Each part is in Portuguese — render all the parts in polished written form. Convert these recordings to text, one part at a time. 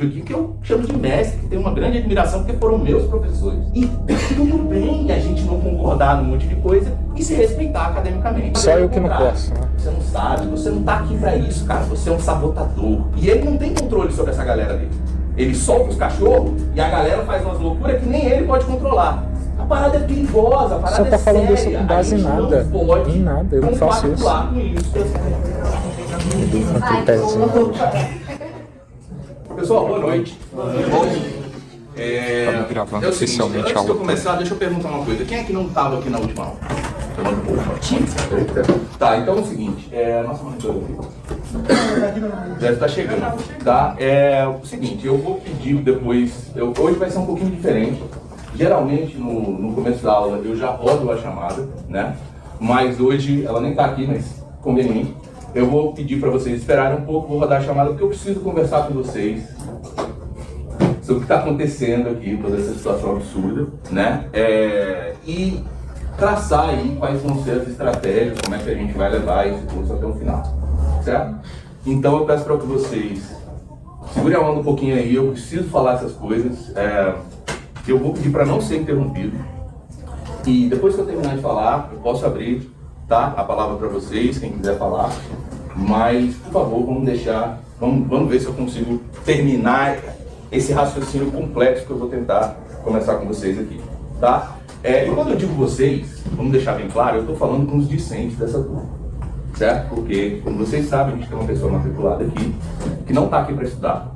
aqui que eu chamo de mestre, que tem uma grande admiração, porque foram meus professores. E tudo bem a gente não concordar num monte de coisa e se respeitar academicamente. Só eu que não posso, né? Você não sabe, você não tá aqui pra isso, cara. Você é um sabotador. E ele não tem controle sobre essa galera dele. Ele solta os cachorros e a galera faz umas loucuras que nem ele pode controlar. A parada é perigosa, a parada Você tá falando isso séria. com base em nada. Em nada, eu não faço isso. Com isso. Pessoal, boa noite. Estamos gravando É o seguinte, oficialmente antes de eu começar, deixa eu perguntar uma coisa. Quem é que não estava aqui na última aula? Tá, então é o seguinte, nossa monitora aqui deve estar chegando, tá? É o seguinte, eu vou pedir depois, hoje vai ser um pouquinho diferente. Geralmente no começo da aula eu já rodo a chamada, né? Mas hoje ela nem está aqui, mas conveniente. Eu vou pedir para vocês esperarem um pouco, vou rodar a chamada porque eu preciso conversar com vocês sobre o que está acontecendo aqui, toda essa situação absurda, né? E traçar aí quais vão ser as estratégias, como é que a gente vai levar esse curso até o final, certo? Então eu peço para que vocês segurem a onda um pouquinho aí, eu preciso falar essas coisas, eu vou pedir para não ser interrompido, e depois que eu terminar de falar, eu posso abrir, tá, a palavra para vocês, quem quiser falar, mas, por favor, vamos ver se eu consigo terminar esse raciocínio complexo que eu vou tentar começar com vocês aqui, tá? E quando eu digo vocês, vamos deixar bem claro, eu estou falando com os discentes dessa turma, certo? Porque, como vocês sabem, a gente tem uma pessoa matriculada aqui, que não está aqui para estudar.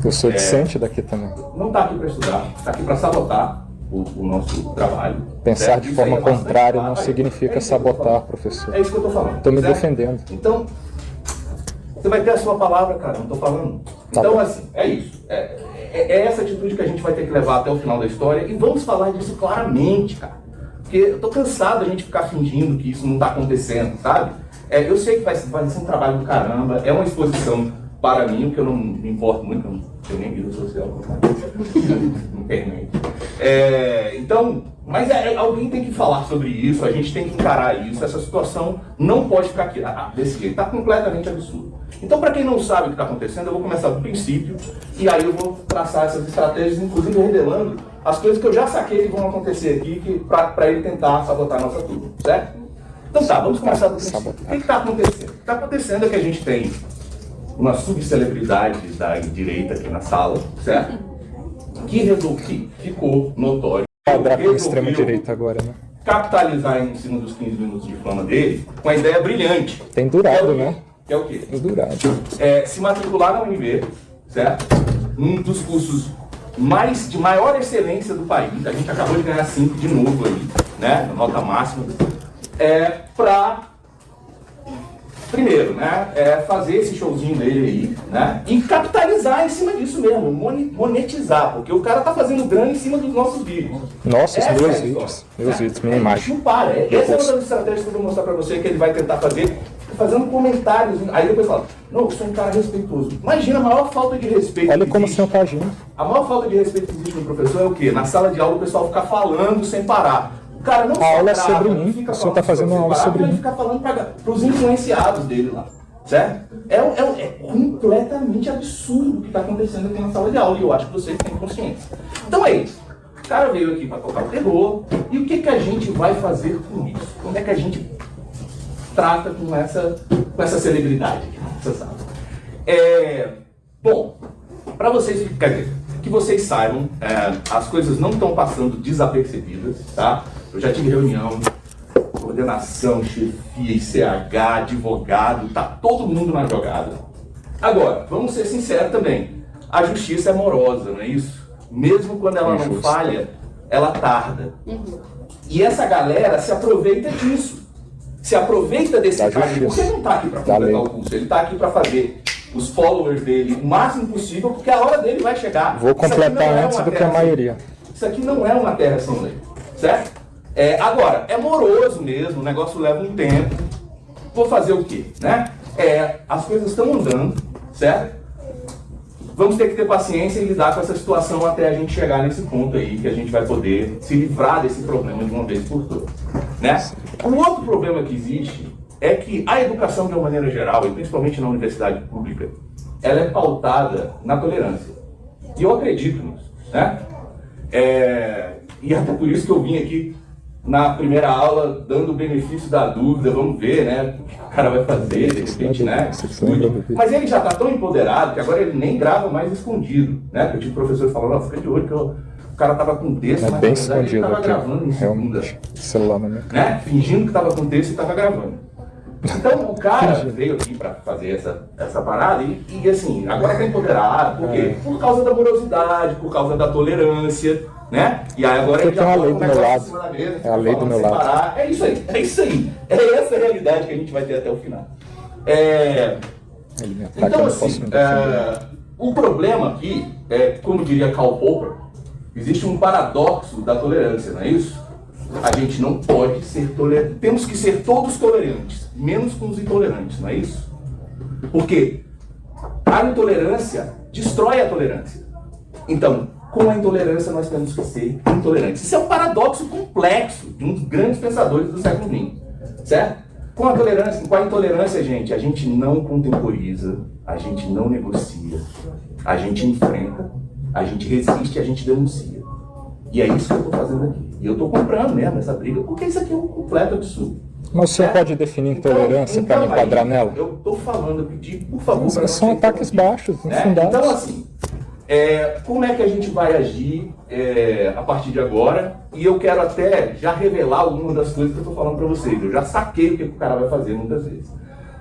Eu sou discente daqui também. Não está aqui para estudar, está aqui para sabotar o nosso trabalho. Pensar certo? de Isso forma aí é bastante contrária claro. não significa sabotar, professor. É isso que eu estou falando. Estou me certo? defendendo. Então, você vai ter a sua palavra, cara, não estou falando. Tá Então, bom. assim, é isso. É essa atitude que a gente vai ter que levar até o final da história e vamos falar disso claramente, cara. Porque eu tô cansado da gente ficar fingindo que isso não está acontecendo, sabe? Eu sei que vai ser um trabalho do caramba, é uma exposição para mim, o que eu não me importo muito, eu não tenho nem vida social, internet. Então, mas alguém tem que falar sobre isso, a gente tem que encarar isso, essa situação não pode ficar aqui desse jeito, está completamente absurdo. Então, para quem não sabe o que está acontecendo, eu vou começar do princípio e aí eu vou traçar essas estratégias, inclusive revelando as coisas que eu já saquei que vão acontecer aqui para ele tentar sabotar a nossa turma, certo? Então tá, vamos começar do princípio. O que está acontecendo? O que está acontecendo é que a gente tem uma subcelebridade da direita aqui na sala, certo? Que ficou notório. Quadrar com a extrema-direita agora, né? Capitalizar em cima dos 15 minutos de fama dele com a ideia brilhante. Tem durado, né? Que é o quê? Tem durado. Se matricular na UNB, certo? Num dos cursos de maior excelência do país. A gente acabou de ganhar 5 de novo aí, né? Nota máxima. Para primeiro, né, fazer esse showzinho dele aí, né, e capitalizar em cima disso mesmo, monetizar, porque o cara tá fazendo grana em cima dos nossos vídeos. Nossa, meus vídeos, minha imagem. Não para, essa é uma das estratégias que eu vou mostrar pra você, que ele vai tentar fazer, fazendo comentários, aí depois fala, não, eu sou um cara respeitoso. Imagina a maior falta de respeito. Olha que como o existe. senhor tá agindo. A maior falta de respeito que existe no professor é o quê? Na sala de aula o pessoal fica falando sem parar. O cara não A aula é trava, sobre não mim. fica O senhor falando tá fazendo uma aula parar, sobre ele mim. fica falando para os influenciados dele lá, certo? É completamente absurdo o que está acontecendo aqui na sala de aula e eu acho que vocês têm consciência. Então é isso. O cara veio aqui para tocar o terror e o que a gente vai fazer com isso? Como é que a gente trata com essa celebridade aqui nessa sala? Bom, para vocês, quer dizer, que vocês saibam, as coisas não estão passando desapercebidas, tá? Eu já tive reunião, coordenação, chefia, ICH, advogado, tá todo mundo na jogada. Agora, vamos ser sinceros também, a justiça é morosa, não é isso? Mesmo quando ela não falha, ela tarda. E essa galera se aproveita disso. Se aproveita desse cara, porque ele não está aqui para completar o curso, ele está aqui para fazer os followers dele o máximo possível, porque a hora dele vai chegar. Vou completar antes do que a maioria. Isso aqui não é uma terra sem lei, certo? Agora, é moroso mesmo, o negócio leva um tempo. Vou fazer o quê, né? As coisas estão andando, certo? Vamos ter que ter paciência e lidar com essa situação até a gente chegar nesse ponto aí, que a gente vai poder se livrar desse problema de uma vez por todas, né? O outro problema que existe é que a educação, de uma maneira geral, e principalmente na universidade pública, ela é pautada na tolerância. E eu acredito nisso, né? E até por isso que eu vim aqui na primeira aula dando o benefício da dúvida, vamos ver, né? O que o cara vai fazer, de repente, né? Mas ele já está tão empoderado que agora ele nem grava mais escondido, né? Porque eu tive professor falando, ó, fica de olho que o cara tava com texto, mas bem na verdade ele escondido tava aqui, gravando em segunda, celular na minha cara. né? Fingindo que tava com texto e tava gravando. Então o cara veio aqui para fazer essa parada e assim, agora tá empoderado, por quê? Por causa da morosidade, por causa da tolerância, né? E aí agora ele já tem uma lei bota do meu lado. em cima da mesa, É a lei do meu sem lado. parar. É isso aí, é isso aí. É essa a realidade que a gente vai ter até o final. Ele me ataca, eu Então não assim, posso me defender. o problema aqui é, como diria Karl Popper, existe um paradoxo da tolerância, não é isso? A gente não pode ser tolerante. Temos que ser todos tolerantes, menos com os intolerantes, não é isso? Porque a intolerância destrói a tolerância. Então, com a intolerância nós temos que ser intolerantes. Isso é um paradoxo complexo de um dos grandes pensadores do século XX, certo? Com a intolerância, gente, a gente não contemporiza, a gente não negocia, a gente enfrenta, a gente resiste, a gente denuncia. E é isso que eu estou fazendo aqui. E eu estou comprando mesmo essa briga, porque isso aqui é um completo absurdo. Mas o senhor pode definir intolerância para me enquadrar nela? Eu estou falando, eu pedi, por favor... São ataques baixos, infundados. Então, assim, como é que a gente vai agir a partir de agora? E eu quero até já revelar algumas das coisas que eu estou falando para vocês. Eu já saquei o que o cara vai fazer muitas vezes.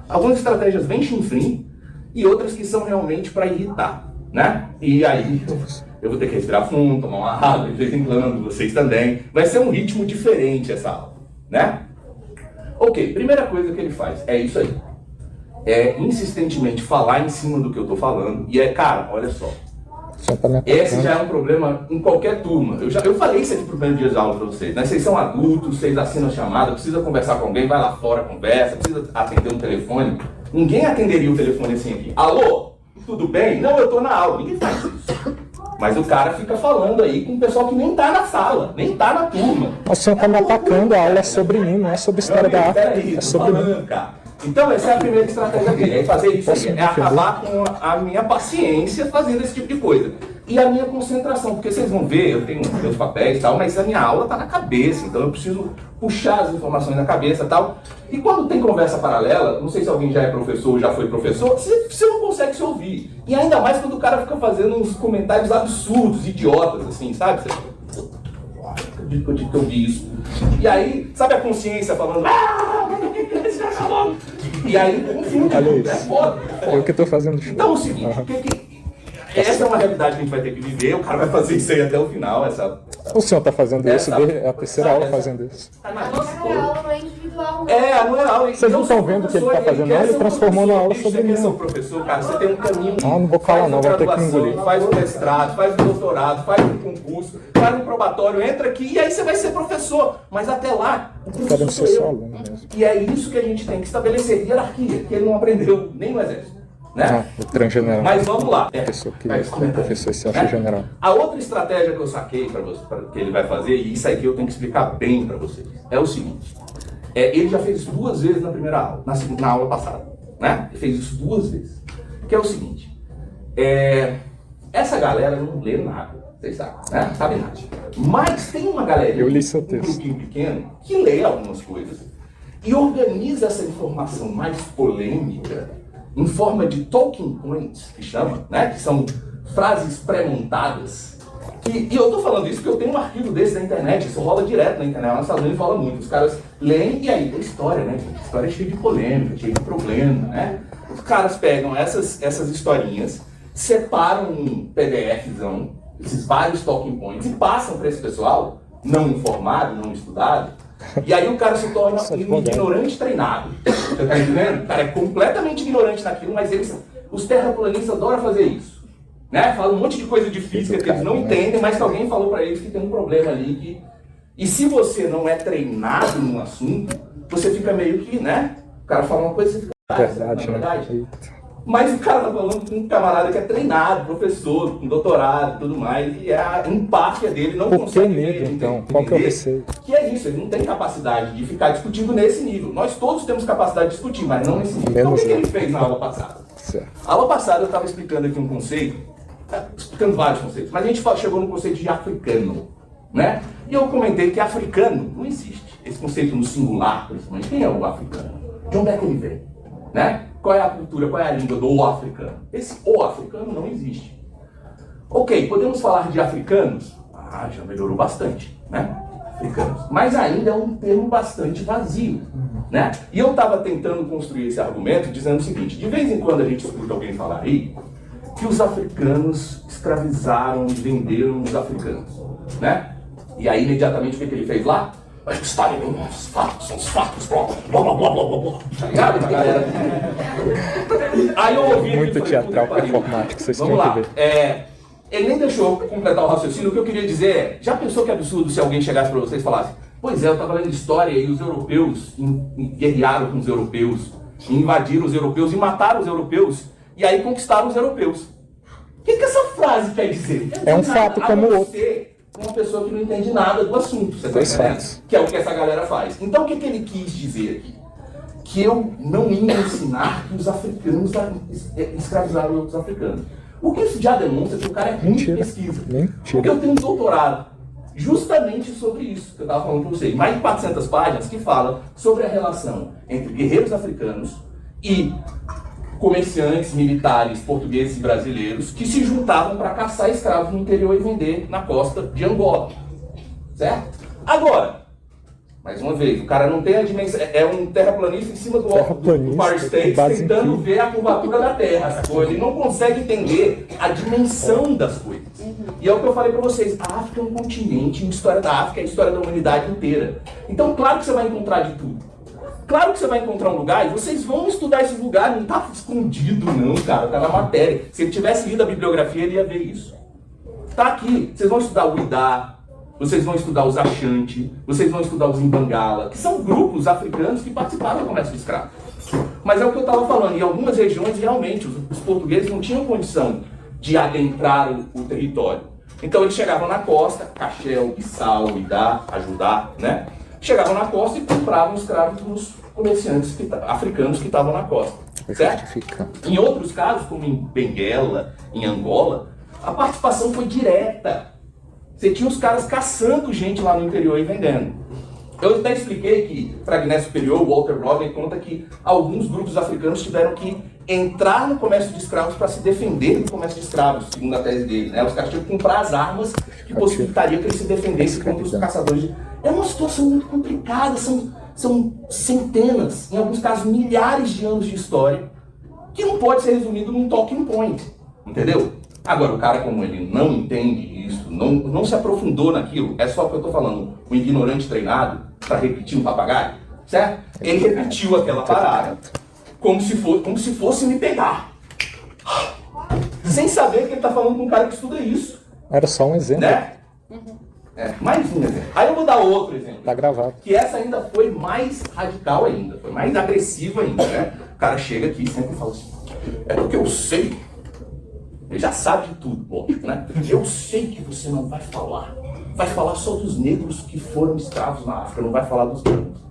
Algumas estratégias bem chinfrim e outras que são realmente para irritar, né? E aí... eu vou ter que respirar fundo, tomar uma água de vez em quando, vocês também. Vai ser um ritmo diferente essa aula, né? Ok, primeira coisa que ele faz é isso aí. É insistentemente falar em cima do que eu tô falando. E cara, olha só. Esse já é um problema em qualquer turma. Eu falei isso aqui pro primeiro dia de aula pra vocês, né? Vocês são adultos, vocês assinam a chamada, precisa conversar com alguém, vai lá fora, conversa, precisa atender um telefone. Ninguém atenderia o telefone assim aqui. Alô? Tudo bem? Não, eu tô na aula. Ninguém faz isso. Mas o cara fica falando aí com o pessoal que nem tá na sala, nem tá na turma. O senhor tá me atacando, a aula é sobre mim, não é sobre história da África, é sobre mim. Cara. Então essa é a primeira estratégia dele, é fazer isso aí, é acabar com a minha paciência fazendo esse tipo de coisa. E a minha concentração, porque vocês vão ver, eu tenho meus papéis e tal, mas a minha aula tá na cabeça, então eu preciso puxar as informações na cabeça e tal. E quando tem conversa paralela, não sei se alguém já é professor ou já foi professor, você não consegue se ouvir. E ainda mais quando o cara fica fazendo uns comentários absurdos, idiotas, assim, sabe? Você... acredito que eu vi isso. E aí, sabe a consciência falando... E aí, confunde. É foda. Eu que tô fazendo show. Então é o seguinte, essa é uma realidade que a gente vai ter que viver, o cara vai fazer isso aí até o final. O senhor tá fazendo isso, é a terceira aula fazendo isso. Não é aula, não é individual. Não é aula. Vocês não estão vendo o que ele tá fazendo, não? Ele transformou na aula sobre mim. Você quer ser um professor, cara, você tem um caminho. Não vou falar não, vou ter que engolir. Faz um mestrado, faz um doutorado, faz um concurso, faz um probatório, entra aqui e aí você vai ser professor. Mas até lá, o professor sou eu. E é isso que a gente tem que estabelecer, hierarquia, que ele não aprendeu nem no exército. Né? O transgeneral. Mas vamos lá. Professor se acha general. A outra estratégia que eu saquei que ele vai fazer, e isso aqui eu tenho que explicar bem para vocês, é o seguinte. Ele já fez isso 2 vezes na primeira aula, na aula passada. Né? Ele fez isso 2 vezes. Que é o seguinte. Essa galera não lê nada, vocês sabem, né? Sabe nada. Mas tem uma galerinha, eu li seu texto, um grupinho pequeno, que lê algumas coisas e organiza essa informação mais polêmica em forma de talking points, que chama, né? Que são frases pré-montadas. E eu tô falando isso porque eu tenho um arquivo desse na internet, isso rola direto na internet, nos Estados Unidos rola muito. Os caras leem e aí tem história, né, gente? História cheia de polêmica, cheia de problema, né? Os caras pegam essas historinhas, separam um PDFzão, esses vários talking points, e passam para esse pessoal, não informado, não estudado, e aí o cara se torna um ignorante treinado. Você tá entendendo? O cara é completamente ignorante naquilo, mas os terraplanistas adoram fazer isso. Né? Falam um monte de coisa de física que eles não entendem, mas que alguém falou para eles que tem um problema ali. E se você não é treinado num assunto, você fica meio que, né? O cara fala uma coisa e você fica... verdade, né? Mas o cara tá falando com um camarada que é treinado, professor, com doutorado e tudo mais, e a empáfia dele não consegue... Por que medo, então? Qual que é o receio? Que é isso, ele não tem capacidade de ficar discutindo nesse nível. Nós todos temos capacidade de discutir, mas não nesse nível. Então o que ele fez na aula passada? Certo. A aula passada eu estava explicando aqui um conceito explicando vários conceitos, mas a gente chegou no conceito de africano, né? E eu comentei que africano não existe. Esse conceito no singular, principalmente, quem é o africano? De onde é que ele vem? Né? Qual é a cultura, qual é a língua do africano? Esse o africano não existe. Ok, podemos falar de africanos? Ah, já melhorou bastante, né? Africanos. Mas ainda é um termo bastante vazio, né? E eu estava tentando construir esse argumento dizendo o seguinte: de vez em quando a gente escuta alguém falar aí que os africanos escravizaram e venderam os africanos, né? E aí imediatamente o que ele fez lá? Mas está em os fatos, são os fatos, blá blá blá blá blá blá. Tá ligado, galera? Aí eu ouvi Muito teatral performático, vocês têm que ver. Ele nem deixou eu completar o raciocínio. O que eu queria dizer é: já pensou que absurdo se alguém chegasse para vocês e falasse: pois é, eu estava lendo história e os europeus guerrearam com os europeus, invadiram os europeus e mataram os europeus, e aí conquistaram os europeus. O que essa frase quer dizer? É um fato como o outro. Uma pessoa que não entende nada do assunto, você tá entendendo? Que é o que essa galera faz. Então o que ele quis dizer aqui? Que eu não ia ensinar que os africanos escravizaram outros africanos. O que isso já demonstra que o cara é ruim de pesquisa. Porque eu tenho um doutorado justamente sobre isso que eu estava falando para vocês. Mais de 400 páginas que fala sobre a relação entre guerreiros africanos e comerciantes, militares, portugueses e brasileiros que se juntavam para caçar escravos no interior e vender na costa de Angola. Certo? Agora, mais uma vez, o cara não tem a dimensão, é um terraplanista em cima do Empire State tentando ver a curvatura da Terra, sacou? Ele não consegue entender a dimensão das coisas. E é o que eu falei para vocês: a África é um continente, a história da África é a história da humanidade inteira. Então, claro que você vai encontrar de tudo. Claro que você vai encontrar um lugar e vocês vão estudar esse lugar, não está escondido não, cara, tá na matéria. Se ele tivesse lido a bibliografia, ele ia ver isso. Tá aqui, vocês vão estudar o Idá, vocês vão estudar os Ashanti, vocês vão estudar os Imbangala, que são grupos africanos que participaram do comércio de escravos. Mas é o que eu estava falando, em algumas regiões realmente os portugueses não tinham condição de adentrar o território. Então eles chegavam na costa, Cachel, Bissau, Idá, Ajudá, né? Chegavam na costa e compravam escravos dos comerciantes africanos que estavam na costa, certo? Em outros casos, como em Benguela, em Angola, a participação foi direta. Você tinha os caras caçando gente lá no interior e vendendo. Eu até expliquei que, para Guiné Superior, Walter Rodney conta que alguns grupos africanos tiveram que entrar no comércio de escravos para se defender do comércio de escravos, segundo a tese dele, né? Os caras tinham que comprar as armas que possibilitariam que eles se defendessem contra os caçadores. É uma situação muito complicada, são centenas, em alguns casos milhares de anos de história, que não pode ser resumido num talking point, entendeu? Agora, o cara, como ele não entende isso, não se aprofundou naquilo, é só o que eu estou falando, o ignorante treinado para repetir um papagaio, certo? Ele repetiu aquela parada como se fosse me pegar, sem saber que ele está falando com um cara que estuda isso. Era só um exemplo. Né? Mais um exemplo. Aí eu vou dar outro exemplo. Tá gravado. Que essa ainda foi mais radical ainda, foi mais agressiva ainda, né? O cara chega aqui e sempre fala assim: é porque eu sei. Ele já sabe de tudo, lógico, né? Eu sei que você não vai falar. Vai falar só dos negros que foram escravos na África, não vai falar dos brancos.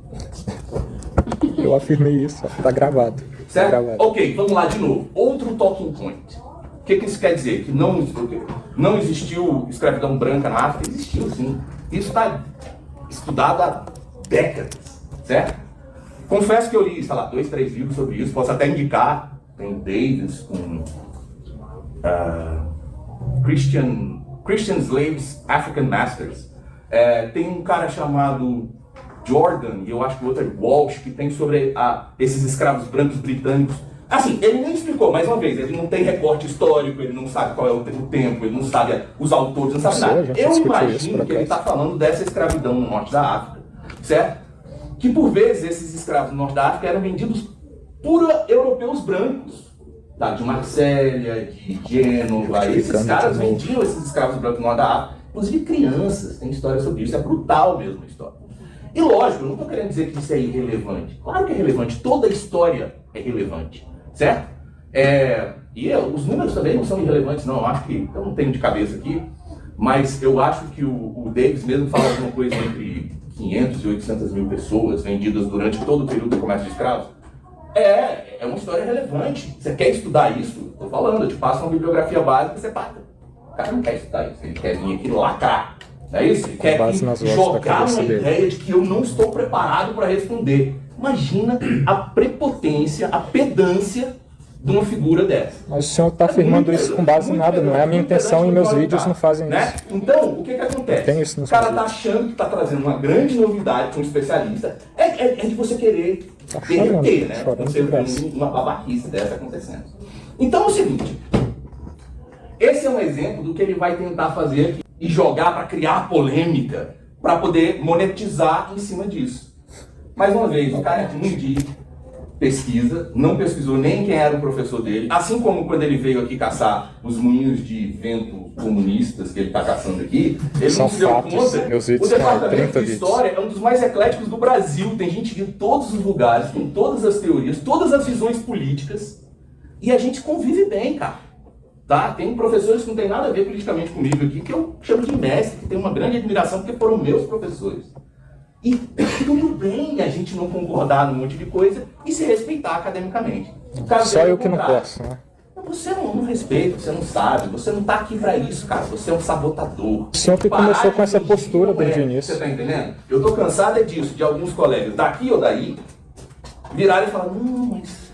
Eu afirmei isso, tá gravado. Certo? Tá gravado. Ok, vamos lá de novo. Outro talking point. O que isso quer dizer? Que não existiu escravidão branca na África? Existiu, sim. Isso está estudado há décadas, certo? Confesso que eu li, sei lá, 2, 3 livros sobre isso. Posso até indicar. Tem o Davis com Christian Slaves, African Masters. Tem um cara chamado Jordan, e eu acho que o outro é Walsh, que tem sobre esses escravos brancos britânicos. Assim, ele nem explicou, mais uma vez, ele não tem recorte histórico, ele não sabe qual é o tempo, ele não sabe os autores, não sabe nada. Eu imagino que ele está falando dessa escravidão no norte da África, certo? Que por vezes esses escravos no norte da África eram vendidos por europeus brancos, tá? De Marsella, de Gênova, esses caras vendiam esses escravos brancos no norte da África, inclusive crianças, tem história sobre isso, é brutal mesmo a história. E lógico, eu não estou querendo dizer que isso é irrelevante, claro que é relevante, toda a história é relevante, certo? Os números também não são irrelevantes, não, eu acho que, eu não tenho de cabeça aqui, mas eu acho que o Davis mesmo fala alguma coisa entre 500 e 800 mil pessoas vendidas durante todo o período do comércio de escravos. É uma história relevante. Você quer estudar isso? Estou falando, eu te passo uma bibliografia básica e você paga. cara não quer estudar isso, ele quer vir aqui lacrar. Não é isso? Ele quer base nas vozes da jogar cabeça uma dele. ideia de que eu não estou preparado para responder. Imagina a prepotência, a pedância de uma figura dessa. Mas o senhor está afirmando isso com base em nada, não é a minha intenção e meus vídeos não fazem né? isso. Então, o que acontece? Tem isso nos o cara meus tá achando que está trazendo uma grande novidade com um especialista. É de você querer Tá chorando, derreter, né? chorando Você de graça. vê uma babaquice dessa acontecendo. Então é o seguinte, esse é um exemplo do que ele vai tentar fazer aqui e jogar para criar polêmica, para poder monetizar em cima disso. Mais uma vez, o cara é ruim de pesquisa, não pesquisou nem quem era o professor dele, assim como quando ele veio aqui caçar os moinhos de vento comunistas que ele está caçando aqui, ele São não se deu fatos. conta. Meus O vídeos têm departamento 30 de história é um dos mais ecléticos do Brasil, tem gente de todos os lugares, com todas as teorias, todas as visões políticas, e a gente convive bem, cara. Tá? Tem professores que não tem nada a ver politicamente comigo aqui, que eu chamo de mestre, que tenho uma grande admiração, porque foram meus professores. E tudo bem a gente não concordar num monte de coisa e se respeitar academicamente. Só eu que não posso, né? Você não respeita, você não sabe, você não tá aqui pra isso, cara. Você é um sabotador. O senhor que Parar começou de com essa fingir postura que não é. desde o início. Você tá entendendo? Eu tô cansado disso, de alguns colegas daqui ou daí virarem e falar, não, mas...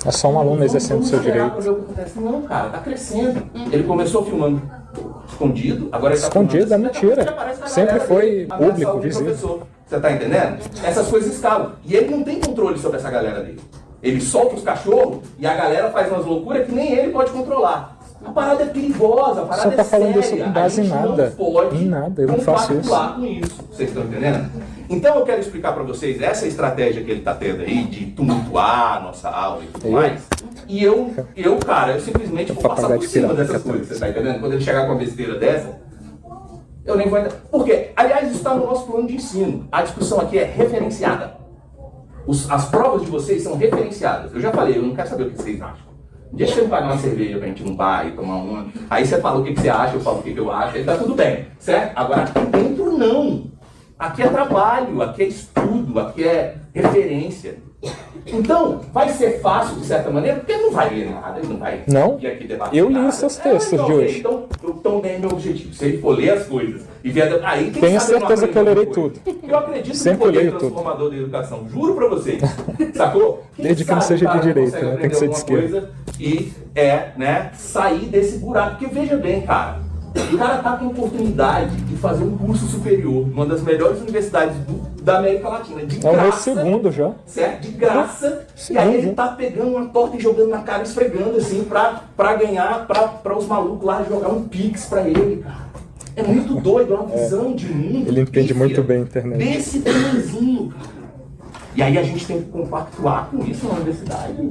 É só um aluno exercendo o seu esperar pra direito. ver o que acontece. Não, cara, tá crescendo. Ele começou filmando escondido, agora ele tá Escondido, filmando é assim, mentira. daqui a pouco ele aparece na Sempre galera foi dele, ameaçar público, o visível. professor. Você tá entendendo? Essas coisas escalam. E ele não tem controle sobre essa galera dele. Ele solta os cachorros e a galera faz umas loucuras que nem ele pode controlar. A parada é perigosa, a parada Você tá é falando séria. isso com base A gente em nada. não pode Em nada, eu não faço isso. compactuar com isso. Vocês estão entendendo? Então eu quero explicar para vocês essa estratégia que ele tá tendo aí de tumultuar a nossa aula e tudo mais. E eu, cara, eu simplesmente vou passar por cima dessas coisas. Você tá entendendo? Quando ele chegar com uma besteira dessa, eu nem vou entrar. Por quê? Aliás, isso está no nosso plano de ensino. A discussão aqui é referenciada. As provas de vocês são referenciadas. Eu já falei, eu não quero saber o que vocês acham. Um dia que você me pagar uma cerveja pra gente ir num bar e tomar uma, aí você fala o que você acha, eu falo o que eu acho, aí tá tudo bem, certo? Agora aqui dentro não. Aqui é trabalho, aqui é estudo, aqui é referência. Então, vai ser fácil de certa maneira, porque ele não vai ler nada, ele não vai Não? vir aqui debater Eu li nada. os seus textos de hoje. Então bem meu objetivo. Se ele for ler as coisas e ver... Aí, quem Tenho sabe eu não certeza que eu aprendo lerei alguma tudo. coisa. Eu acredito Sempre no poder leio tudo. transformador da educação. Juro pra vocês. Sacou? Quem Desde que não sabe seja o cara de direito, consegue né? Tem que ser de aprender esquerda. alguma coisa e sair desse buraco. Porque veja bem, cara. O cara tá com a oportunidade de fazer um curso superior numa das melhores universidades da América Latina. De É o meu graça. segundo já. Certo? De graça. E Segundo. aí ele tá pegando uma torta e jogando na cara, esfregando assim, pra ganhar, pra os malucos lá jogar um pix pra ele, cara. É muito doido, é uma visão de mundo. Ele entende pífia, muito bem a internet. Desse tamanhozinho, cara. E aí a gente tem que compactuar com isso na universidade.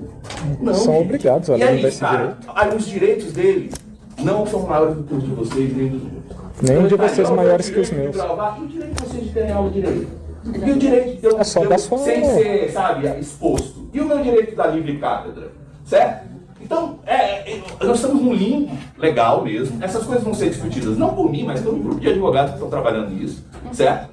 Não. São gente. obrigados a E aí, ler esse cara, direito. aí os direitos dele não são maiores do que os de vocês, nem dos meus. Nenhum de Então, vocês cara, maiores o que os direito de meus. gravar, e o direito de vocês de terem aula de direito? E o direito de eu, É só dar sua sem aula. ser, sabe, exposto? E o meu direito da livre cátedra? Certo? Então, nós estamos num limbo legal mesmo. Essas coisas vão ser discutidas não por mim, mas por um grupo de advogados que estão trabalhando nisso. Certo?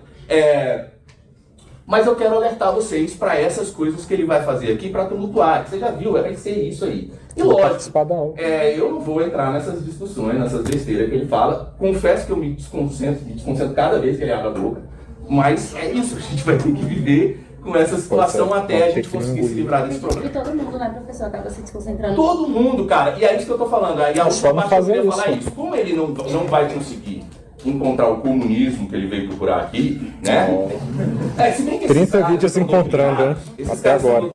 Mas eu quero alertar vocês para essas coisas que ele vai fazer aqui para tumultuar. Você já viu, vai ser isso aí. E Vou lógico, participar da aula. eu não vou entrar nessas discussões, nessas besteiras que ele fala. Confesso que eu me desconcentro cada vez que ele abre a boca. Mas é isso, a gente vai ter que viver com essa situação Pode ser. até a Pode ter gente que conseguir se engolir. livrar desse E problema. todo mundo, né, professor, acaba se desconcentrando. Todo mundo, cara, e é isso que eu tô falando. Aí a Só última não parte que eu fazer queria falar é isso. isso. Como ele não vai conseguir encontrar o comunismo que ele veio procurar aqui, né? Se bem que esses 30 caras vídeos são encontrando, hein? doutrinados, esses Até caras são agora.